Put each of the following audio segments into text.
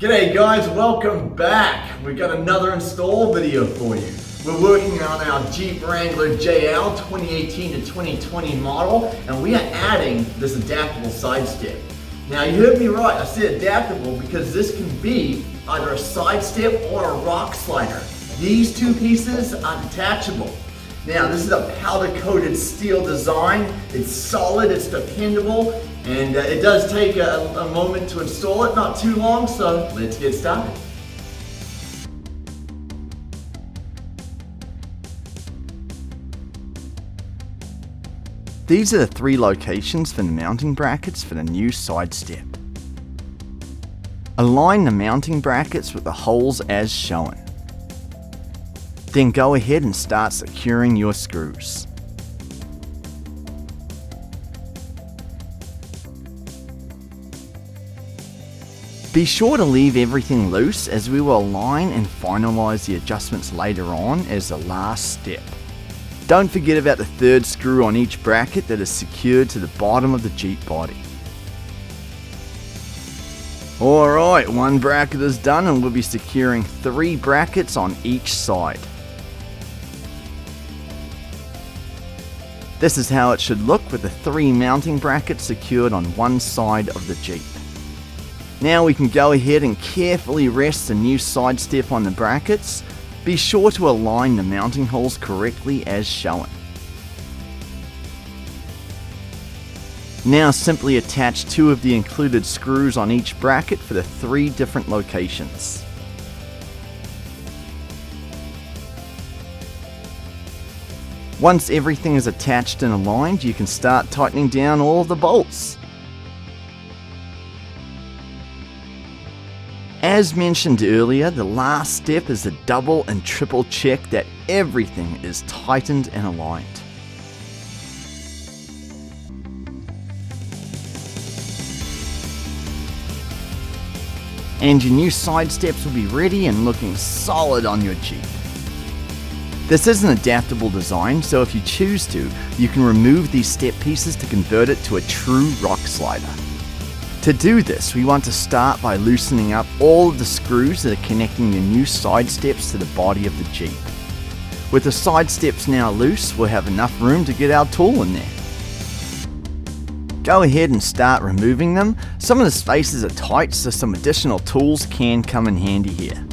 G'day guys, welcome back. We've got another install video for you. We're working on our Jeep Wrangler JL 2018 to 2020 model, and we are adding this adaptable side step. Now you heard me right, I said adaptable because this can be either a side step or a rock slider. These two pieces are detachable. Now this is a powder coated steel design. It's solid, it's dependable, and it does take a moment to install it, not too long, so let's get started. These are the three locations for the mounting brackets for the new side step. Align the mounting brackets with the holes as shown. Then go ahead and start securing your screws. Be sure to leave everything loose as we will align and finalize the adjustments later on as the last step. Don't forget about the third screw on each bracket that is secured to the bottom of the Jeep body. Alright, one bracket is done and we'll be securing 3 brackets on each side. This is how it should look with the 3 mounting brackets secured on one side of the Jeep. Now we can go ahead and carefully rest the new side step on the brackets. Be sure to align the mounting holes correctly as shown. Now simply attach 2 of the included screws on each bracket for the 3 different locations. Once everything is attached and aligned, you can start tightening down all of the bolts. As mentioned earlier, the last step is to double and triple check that everything is tightened and aligned. And your new side steps will be ready and looking solid on your Jeep. This is an adaptable design, so if you choose to, you can remove these step pieces to convert it to a true rock slider. To do this, we want to start by loosening up all of the screws that are connecting your new side steps to the body of the Jeep. With the side steps now loose, we'll have enough room to get our tool in there. Go ahead and start removing them. Some of the spaces are tight, so some additional tools can come in handy here.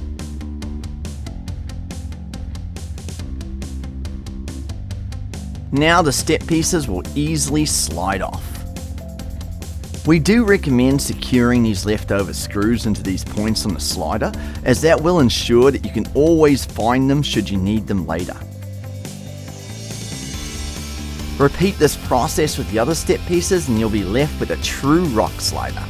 Now the step pieces will easily slide off. We do recommend securing these leftover screws into these points on the slider, as that will ensure that you can always find them should you need them later. Repeat this process with the other step pieces and you'll be left with a true rock slider.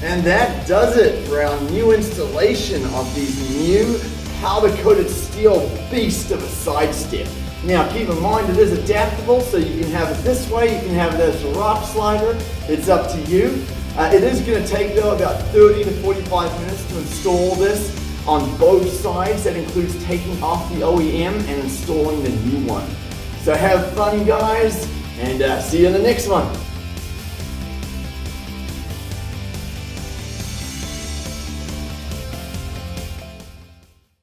And that does it for our new installation of these new powder-coated steel beast of a side step. Now keep in mind it is adaptable, so you can have it this way, you can have it as a rock slider, it's up to you. It is going to take though about 30 to 45 minutes to install this on both sides. That includes taking off the OEM and installing the new one. So have fun guys, and see you in the next one.